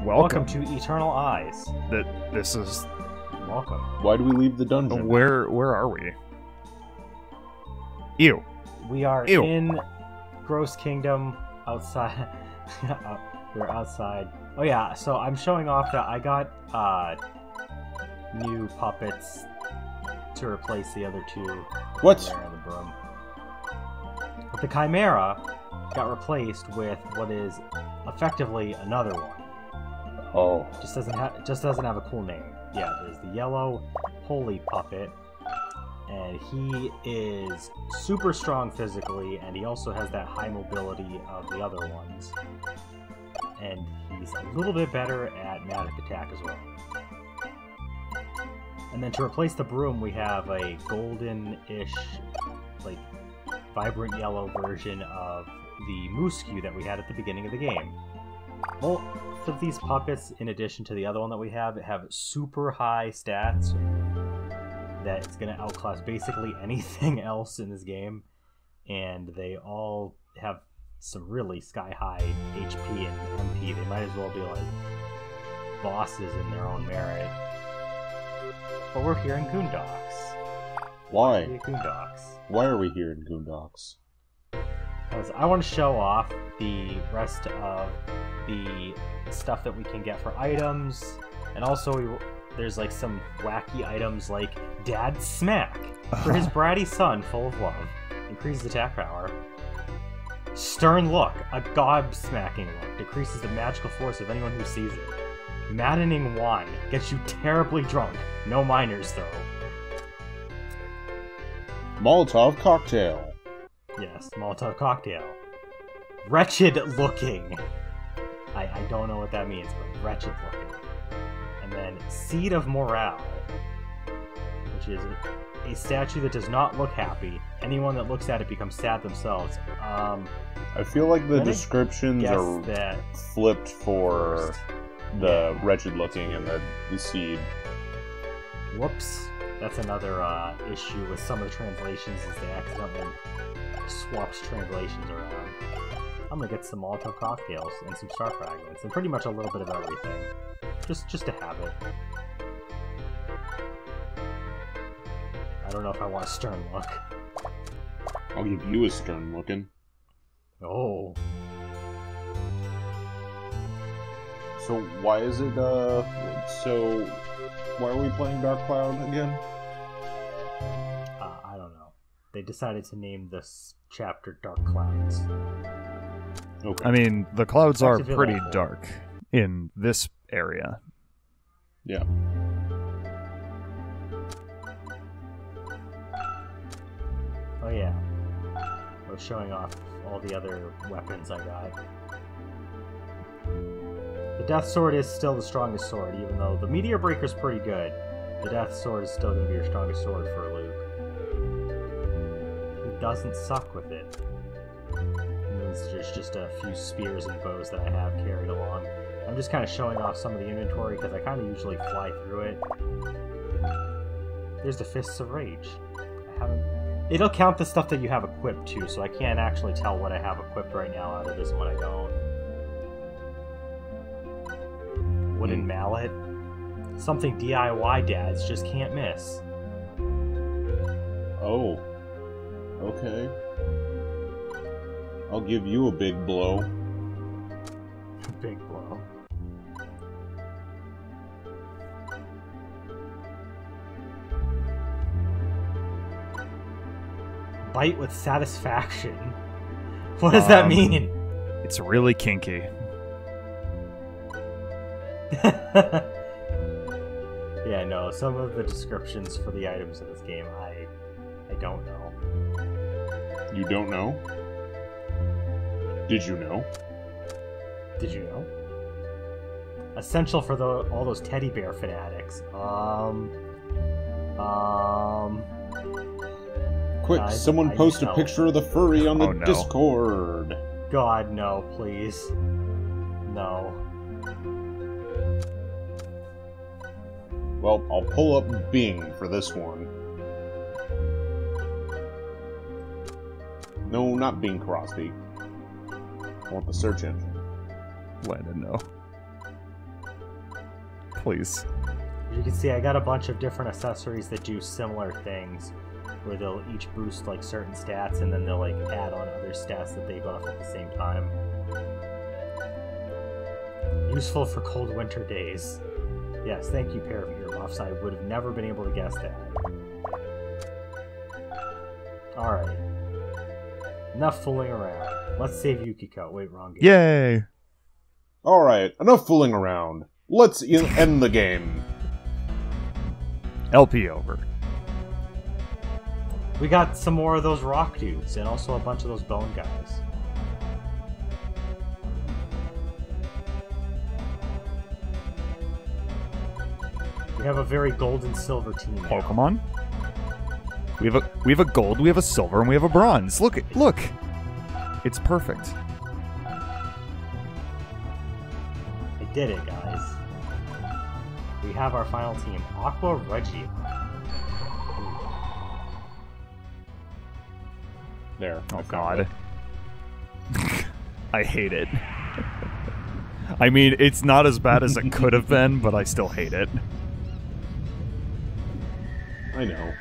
Welcome to Eternal Eyes. This is... Welcome. Why do we leave the dungeon? Where are we? Ew. We are Ew. in Gross Kingdom, outside. We're outside. Oh yeah, so I'm showing off that I got new puppets to replace the other two. What? There in the broom. But the Chimera got replaced with what is effectively another one. Oh. Just doesn't have a cool name. Yeah, there's the yellow holy puppet, and he is super strong physically, and he also has that high mobility of the other ones. And he's a little bit better at magic attack as well. And then to replace the broom, we have a golden-ish, like, vibrant yellow version of the Muskew that we had at the beginning of the game. Both of these puppets, in addition to the other one that we have super high stats that it's going to outclass basically anything else in this game. And they all have some really sky-high HP and MP. They might as well be like bosses in their own merit. But we're here in Goondocks. Why? Goondocks. Why are we here in Goondocks? Because I want to show off the rest of the stuff that we can get for items, and also there's like some wacky items like Dad Smack for his bratty son full of love. Increases attack power. Stern Look, a gobsmacking look, decreases the magical force of anyone who sees it. Maddening Wine, gets you terribly drunk. No minors though. Molotov Cocktail. Yes, Molotov Cocktail. Wretched Looking. I don't know what that means, but wretched looking. And then Seed of Morale, which is a statue that does not look happy. Anyone that looks at it becomes sad themselves. I feel like the descriptions are flipped for the wretched looking and the seed. Whoops. That's another issue with some of the translations, is they accidentally swapped translations around. I'm gonna get some Molotov cocktails and some star fragments and pretty much a little bit of everything, just to have it. I don't know if I want a Stern Look. I'll give you a stern looking. Oh. So why is it so why are we playing Dark Cloud again? I don't know. They decided to name this chapter Dark Clouds. Okay. I mean, the clouds are pretty dark in this area. Yeah. Oh yeah. I was showing off all the other weapons I got. The Death Sword is still the strongest sword, even though the Meteor Breaker's pretty good. The Death Sword is still going to be your strongest sword for Luke. He doesn't suck with it. There's just a few spears and bows that I have carried along. I'm just kind of showing off some of the inventory because I kind of usually fly through it. There's the Fists of Rage. I haven't... It'll count the stuff that you have equipped too, so I can't actually tell what I have equipped right now out of this and what I don't. Wooden Mallet. Something DIY dads just can't miss. Oh. Okay. I'll give you a big blow. Big blow. Bite with satisfaction. What does that mean? It's really kinky. Yeah, no, some of the descriptions for the items in this game, I don't know. You don't know? Did you know? Did you know? Essential for all those teddy bear fanatics. Quick, someone post a picture of the furry on the Discord. God, no, please. No. Well, I'll pull up Bing for this one. No, not Bing Crosby. I want the search engine. Let him know. please. As you can see, I got a bunch of different accessories that do similar things, where they'll each boost like certain stats, and then they'll like add on other stats that they buff at the same time. Useful for cold winter days. Yes, thank you, pair of earmuffs. I would have never been able to guess that. Alright. Enough fooling around. Let's save Yukiko. Wait, wrong game. Yay! Alright, enough fooling around. Let's end the game. LP over. We got some more of those rock dudes, and also a bunch of those bone guys. We have a very gold and silver team now. Pokemon? We have a gold, we have a silver, and we have a bronze. Look! It's perfect. I did it, guys. We have our final team, Aqua Regia. There. Oh god. I hate it. I mean, it's not as bad as it could have been, but I still hate it. I know.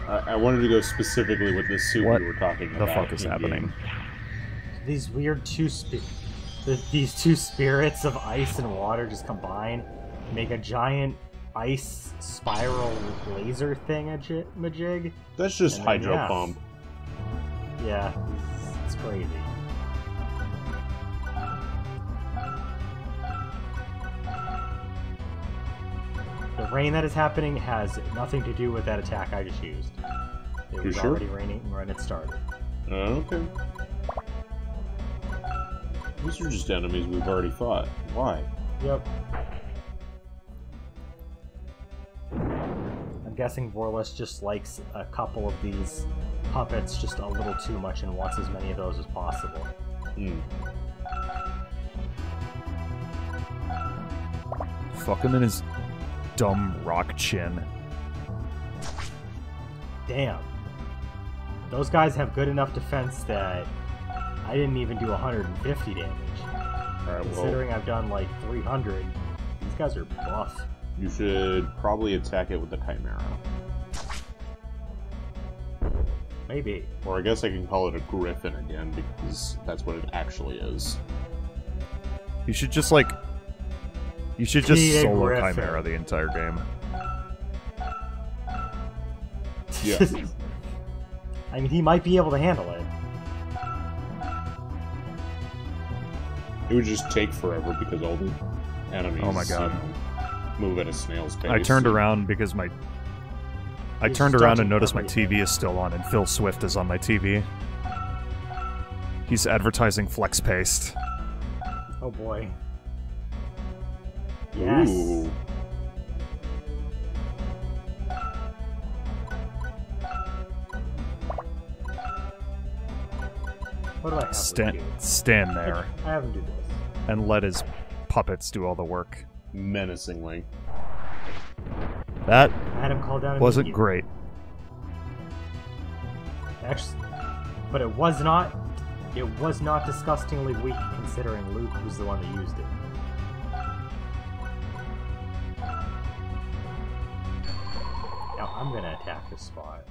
I wanted to go specifically with the suit we were talking about. What the fuck is happening? These weird these two spirits of ice and water just combine, make a giant ice spiral laser thing-a-jig. That's just Hydro Pump. Yeah, it's crazy. The rain that is happening has nothing to do with that attack I just used. It was already raining when it started. Okay. These are just enemies we've already fought. Why? Yep. I'm guessing Vorless just likes a couple of these puppets just a little too much and wants as many of those as possible. Fuck him in his dumb rock chin. Damn. Those guys have good enough defense that I didn't even do 150 damage. Alright, considering I've done like 300, these guys are buff. You should probably attack it with the Chimera. Maybe. Or I guess I can call it a Griffin again, because that's what it actually is. You should just like... You should just solo Chimera the entire game. Yeah. I mean, he might be able to handle it. It would just take forever because all the enemies move at a snail's pace. I turned around because my... I turned around and noticed my TV is still on, and Phil Swift is on my TV. He's advertising Flex Paste. Oh boy. Yes. Ooh. What do I have stand there. I have him do this. And let his puppets do all the work. Menacingly. That I had him call down wasn't great. Actually, but it was not disgustingly weak considering Luke was the one that used it. Now I'm gonna attack this spot.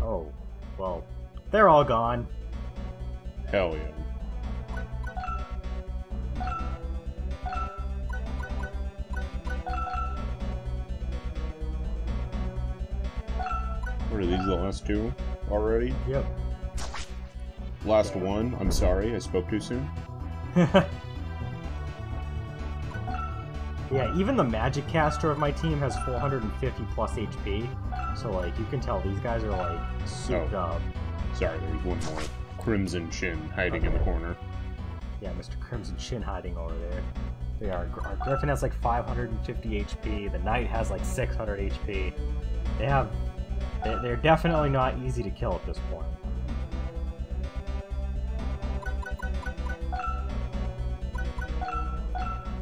Oh, well, they're all gone. Hell yeah. What are these, the last two already? Yep. Last one. I'm sorry, I spoke too soon. Yeah, even the magic caster of my team has 450 plus HP, so like you can tell these guys are like souped up. Sorry, there's one more. Crimson Chin hiding in the corner. Yeah, Mr. Crimson Chin hiding over there. They are. Our Griffin has like 550 HP. The Knight has like 600 HP. They're definitely not easy to kill at this point.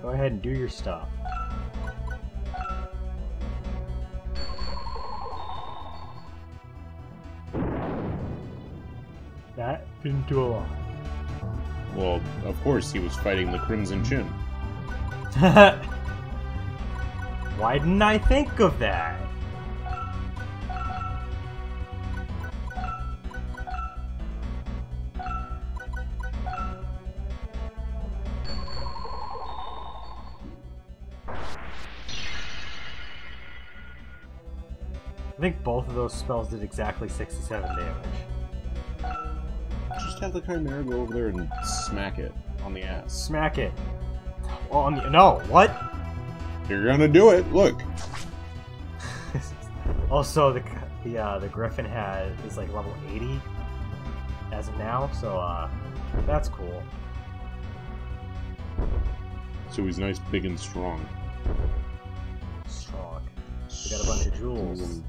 Go ahead and do your stuff. That didn't do a lot. Well, of course, he was fighting the Crimson Chin. Why didn't I think of that? I think both of those spells did exactly 67 damage. Just have the Chimera go over there and smack it on the ass. Smack it. Oh, no, what? You're gonna do it, look! Also, the Griffin is like level 80 as of now, so that's cool. So he's nice, big, and strong. Strong. We got a bunch of jewels.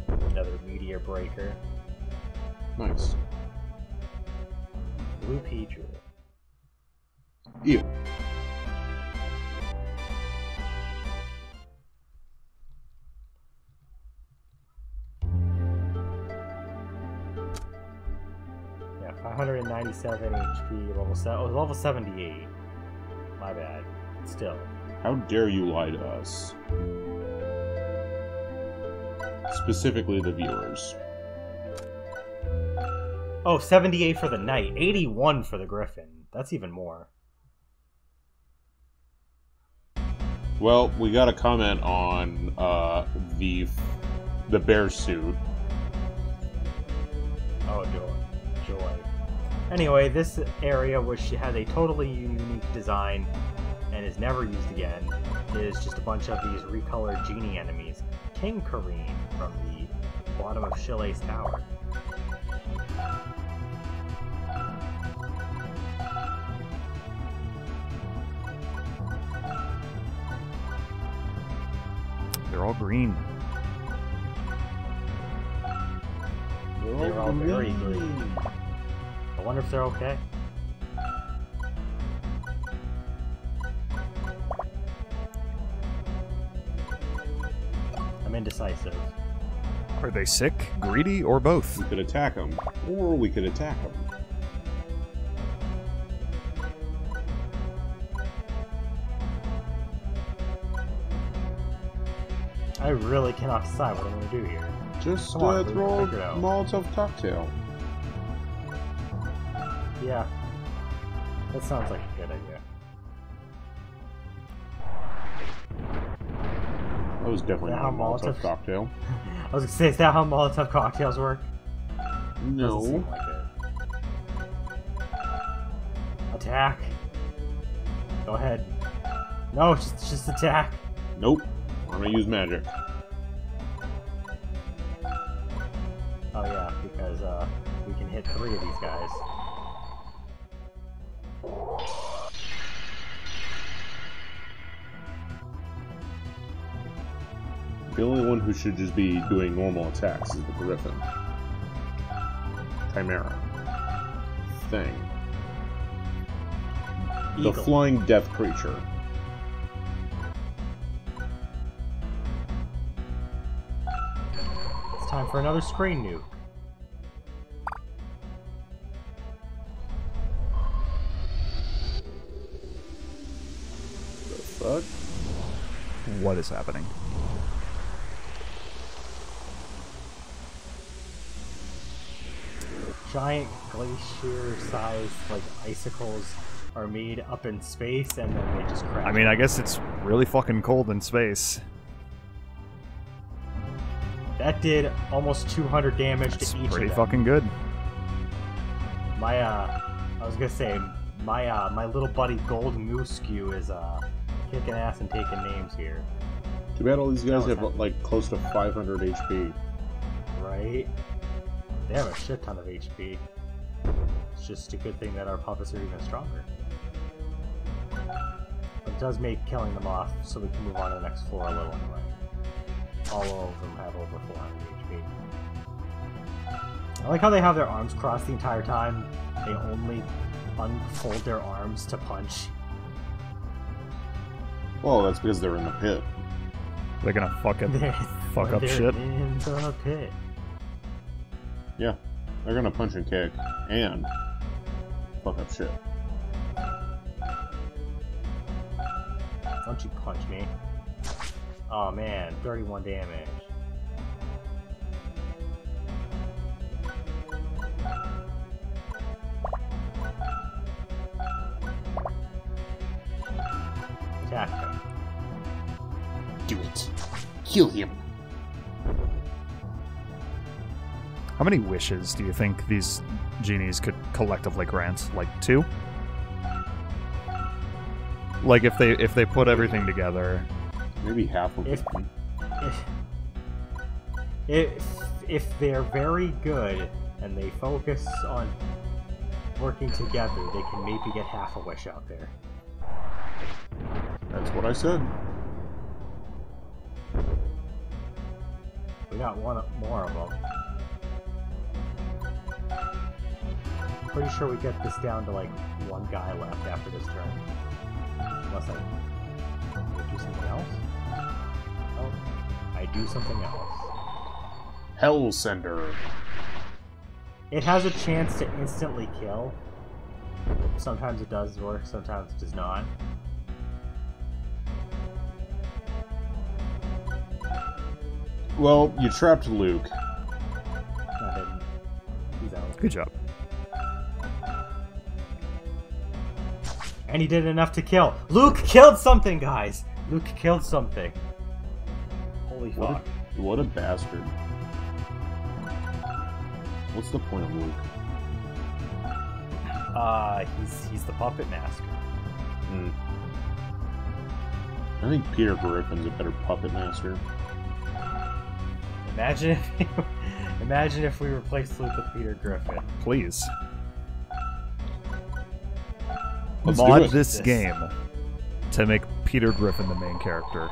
Another meteor breaker. Nice. Blue pea jewel. Ew. Yeah, 597 HP, level 78. My bad. Still. How dare you lie to us? Specifically the viewers. Oh, 78 for the knight, 81 for the griffin. That's even more. Well, we got a comment on the bear suit. Oh, joy. Anyway, this area, which has a totally unique design and is never used again, is just a bunch of these recolored genie enemies. King Kareem from the bottom of Chile's tower. They're all green. They're all very green. I wonder if they're okay. I'm indecisive. Are they sick, greedy, or both? We could attack them, or we could attack them. I really cannot decide what I'm going to do here. Just Come on, throw a figure it out. Molotov cocktail. Yeah. That sounds like a good idea. That was definitely Is that not a how Molotov cocktail. I was going to say, is that how Molotov cocktails work? Doesn't No. seem like it. Attack. Go ahead. No, just attack. Nope. I'm gonna use magic. Oh yeah, because we can hit 3 of these guys. The only one who should just be doing normal attacks is the Griffin. Chimera. Thing. Eagle. The flying death creature. It's time for another screen nuke. The fuck? What is happening? Giant glacier-sized like icicles are made up in space, and then they just crash. I mean, I guess it's really fucking cold in space. That did almost 200 damage That's to each pretty of them. fucking good. My I was gonna say my little buddy Gold Muskew is kicking ass and taking names here, Too bad all these guys have like close to 500 HP. right? They have a shit ton of HP. It's just a good thing that our puppets are even stronger. But it does make killing them off so we can move on to the next floor a little anyway. All of them have over 400 HP. I like how they have their arms crossed the entire time. They only unfold their arms to punch. Well, that's because they're in the pit. They're gonna fuck up They're shit. in the pit. Yeah. They're gonna punch and kick and fuck up shit. Don't you punch me. Oh man, 31 damage. Attack him. Do it. Kill him. How many wishes do you think these genies could collectively grant? Like 2? Like if they put everything together. Maybe half of them. If they're very good and they focus on working together, they can maybe get half a wish out there. That's what I said. We got one more of them. Pretty sure we get this down to like one guy left after this turn. Unless I do something else? Oh, I do something else. Hellsender. It has a chance to instantly kill. Sometimes it does work, sometimes it does not. Well, you trapped Luke. I didn't. He's out. Good job. And he did enough to kill. Luke killed something, guys! Luke killed something. Holy fuck. What a bastard. What's the point of Luke? He's the puppet master. Hmm. I think Peter Griffin's a better puppet master. Imagine if we replaced Luke with Peter Griffin. Please. Let's do Mod it. this game to make Peter Griffin the main character.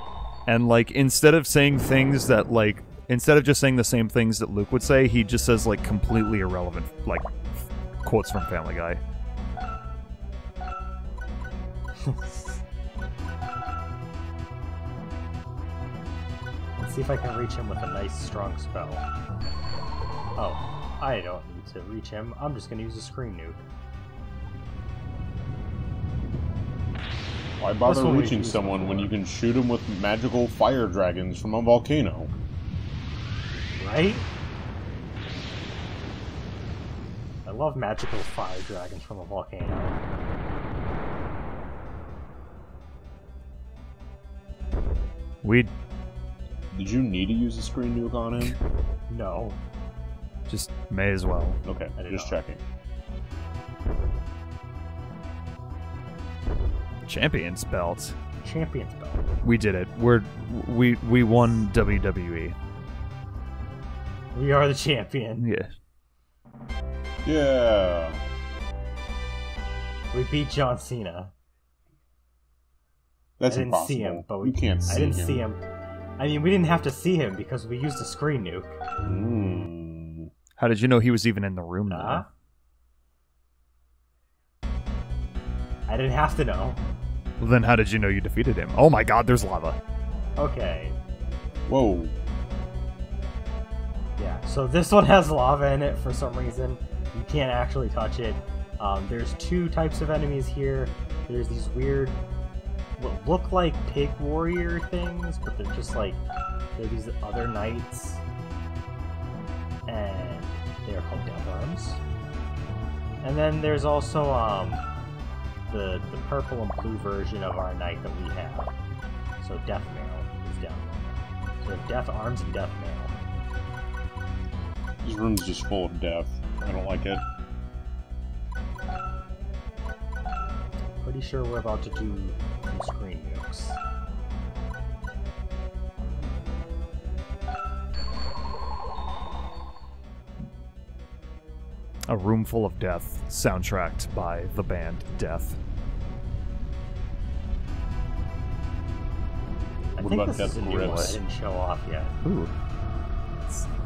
And, like, instead of saying things that, like, instead of just saying the same things that Luke would say, he just says, like, completely irrelevant, like, quotes from Family Guy. Let's see if I can reach him with a nice, strong spell. Oh, I don't need to reach him. I'm just gonna use a screen nuke. Why bother reaching someone when you can shoot him with magical fire dragons from a volcano? Right? I love magical fire dragons from a volcano. Did you need to use a screen nuke on him? No. Just may as well. Okay, just checking. Champions belt. Champions belt. We did it. We won WWE. We are the champion. Yeah. Yeah. We beat John Cena. That's I didn't impossible. see him, but you can't see him. I didn't see him. I mean, we didn't have to see him because we used a screen nuke. Mm. How did you know he was even in the room now? I didn't have to know. Well, then how did you know you defeated him? Oh my god, there's lava. Okay. Whoa. Yeah, so this one has lava in it for some reason. You can't actually touch it. There's 2 types of enemies here. There's these weird, what look like pig warrior things, but they're just like, they're these other knights. And they're called Death Arms. And then there's also, the purple and blue version of our knight that we have. So Death Mail is down there. So we have Death Arms and Death Mail. This room's just full of death. I don't like it. Pretty sure we're about to do some screen nukes. A Room Full of Death, soundtracked by the band Death. I What think about this is a Death new one I Grips? didn't show off yet. Ooh.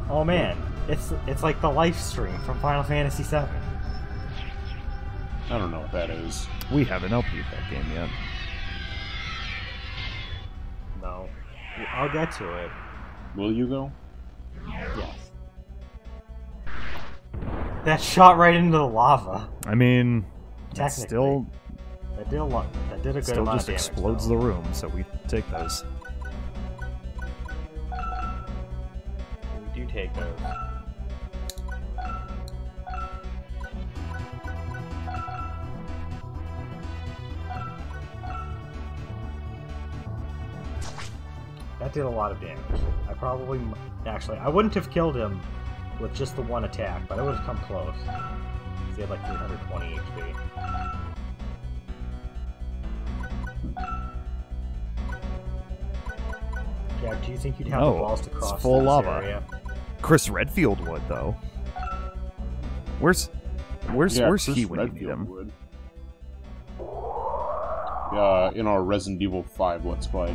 Oh man, it's like the live stream from Final Fantasy VII. I don't know what that is. We haven't LP'd that game yet. No, I'll get to it. Will you go? Yes. That shot right into the lava. I mean, that still... That did a lot. That did a good still amount just of damage, explodes though. the room, so we take those. We do take those. That did a lot of damage. I probably... Actually, I wouldn't have killed him with just the one attack, but I would have come close. He had like 320 HP. Jack, do you think you'd have the balls to cross it's full this lava. area? Chris Redfield would, though. Where's he when you need him? Would. In our Resident Evil 5 Let's Play.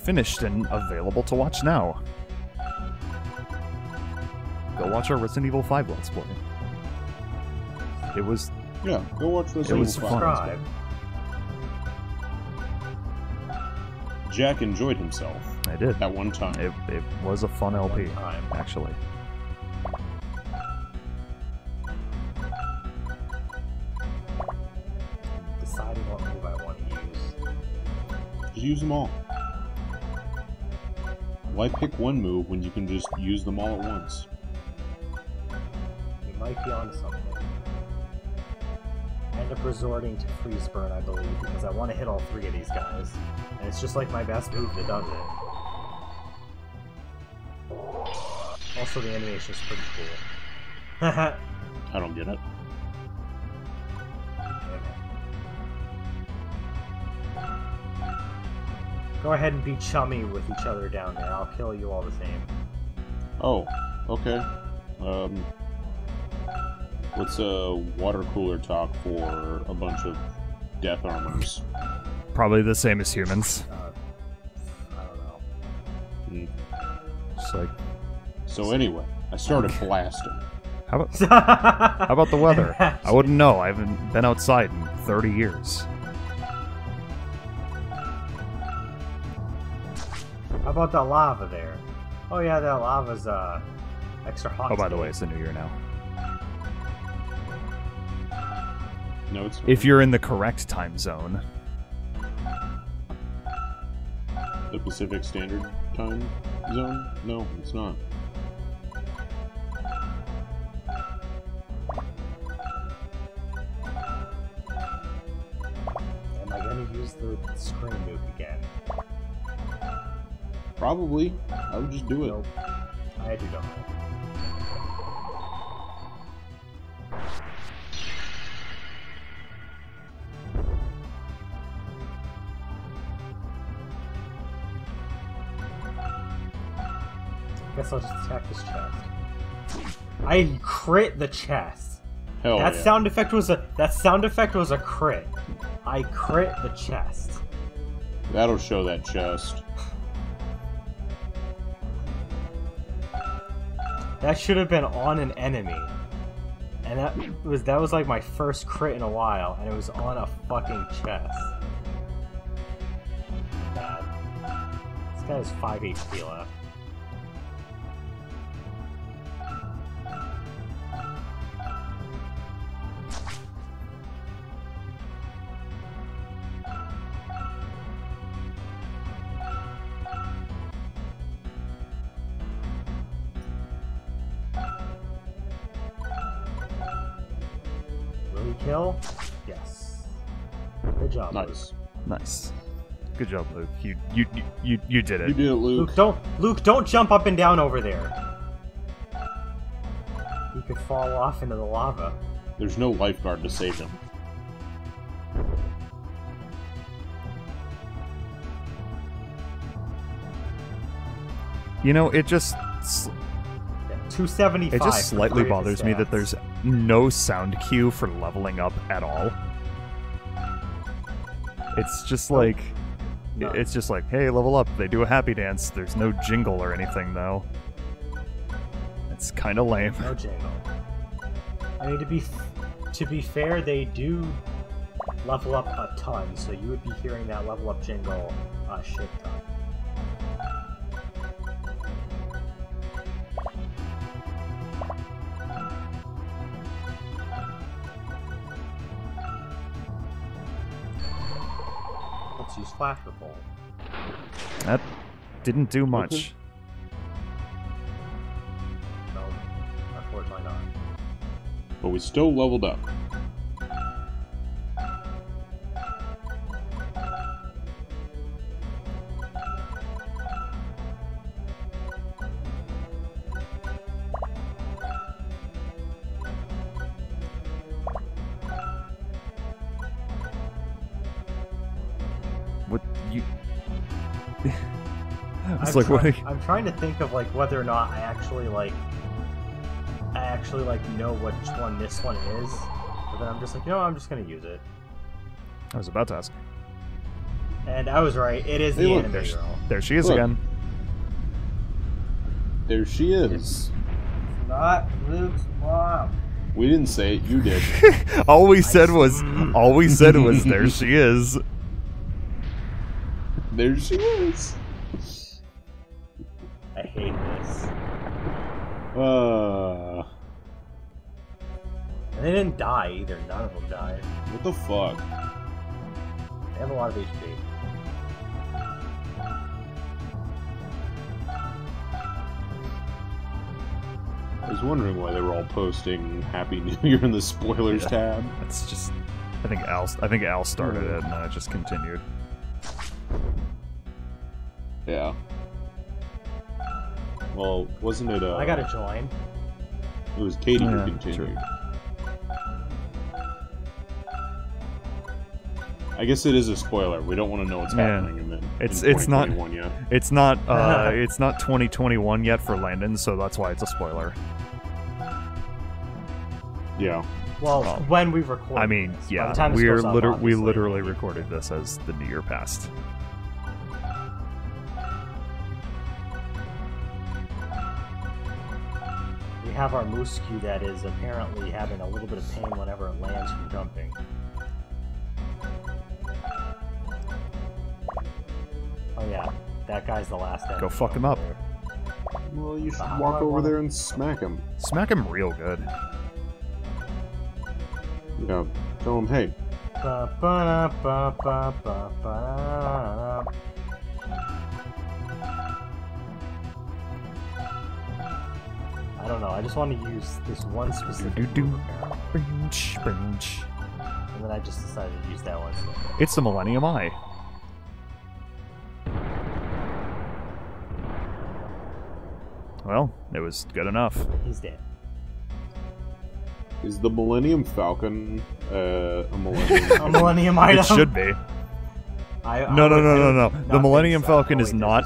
Finished and available to watch now. Go watch our Resident Evil 5 Let's Play. It was... Yeah, go watch Resident Evil 5. Subscribe. Jack enjoyed himself. I did. At one time. It was a fun LP, actually. Deciding what move I want to use. Just use them all. Why pick one move when you can just use them all at once? You might be onto something. I end up resorting to freeze burn, I believe, because I want to hit all three of these guys. And it's just like my best move that does it. Also, the animation is pretty cool. I don't get it. Go ahead and be chummy with each other down there. I'll kill you all the same. Oh, okay. What's a water cooler talk for a bunch of death armors? Probably the same as humans. I don't know. Just like... So anyway, I started blasting. How about the weather? I wouldn't know. I haven't been outside in 30 years. How about that lava there? Oh yeah, that lava's extra hot. Oh, by the way, it's the new year now. No, it's not. If you're in the correct time zone. The Pacific Standard Time Zone? No, it's not. Am I gonna use the screen nuke again? Probably. I would just do it. Nope. I do not. Guess I'll just attack this chest. I crit the chest. Hell That yeah. sound effect was a crit. I crit the chest. That'll show that chest. That should have been on an enemy. And that was like my first crit in a while, and it was on a fucking chest. Bad. This guy has 5 HP left. Kill? Yes. Good job, Nice. Luke. Nice. Good job, Luke. You did it. You did it, Luke. Luke, don't jump up and down over there. He could fall off into the lava. There's no lifeguard to save him. You know, it just... 275. It just slightly bothers me that there's no sound cue for leveling up at all. It's just like... No. It's just like, hey, level up. They do a happy dance. There's no jingle or anything, though. It's kind of lame. No jingle. I mean, to be fair, they do level up a ton, so you would be hearing that level up jingle a shit ton. let's use Flasher Pole. That didn't do much. No, unfortunately not. But we still leveled up. What you? It's like what? I'm trying to think of like whether or not I actually know which one this one is, but then I'm just like, I'm just gonna use it. I was about to ask. And I was right. It is the anime girl. There she is Look. again. There she is. Not Luke's mom. We didn't say it, you did. all we said was, there she is. There she is. I hate this. And they didn't die either. None of them died. What the fuck? They have a lot of HP. I was wondering why they were all posting Happy New Year in the spoilers tab. It's just, I think Al started it, and then it just continued. Yeah. Well, wasn't it? I gotta join. It was Katie who continued. True. I guess it is a spoiler. We don't want to know what's happening in It's not 2021 yet. It's not 2021 yet for Landon, so that's why it's a spoiler. Yeah. Well, when we record. I mean, this. yeah, By the time this we goes up, literally recorded this as the New Year passed. We have our Muscu that is apparently having a little bit of pain whenever it lands from jumping. Oh yeah, that guy's the last enemy. Go fuck him up. There. Well, you should walk over there and smack him. Smack him real good. Yeah. Tell him, hey. I don't know, I just want to use this one specific move, apparently. And then I just decided to use that one. It's the Millennium Eye. Well, it was good enough. He's dead. Is the Millennium Falcon a Millennium? A Millennium item? It should be. No. The Millennium Falcon is not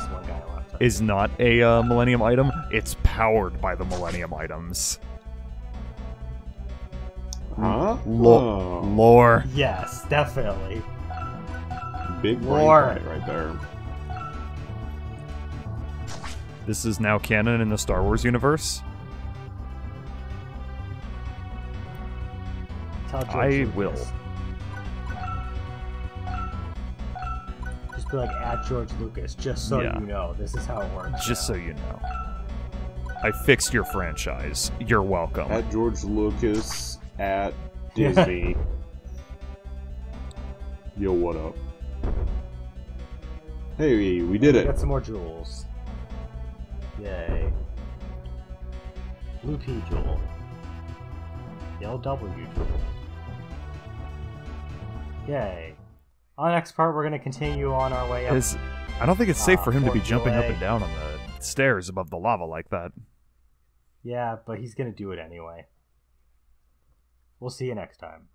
a Millennium item. It's powered by the Millennium items. Huh? Lore. Yes, definitely. Big Lore. brain right there. This is now canon in the Star Wars universe. I will. Just be like at George Lucas, just so you know. This is how it works. Just so you know. I fixed your franchise. You're welcome. At George Lucas, at Disney. Yo, what up? Hey, we did it. Got some more jewels. Yay. Blue P jewel. Yellow W jewel. Yay. On the next part, we're going to continue on our way up. I don't think it's safe for him to be Fort jumping up Joy. and down on the stairs above the lava like that. Yeah, but he's going to do it anyway. We'll see you next time.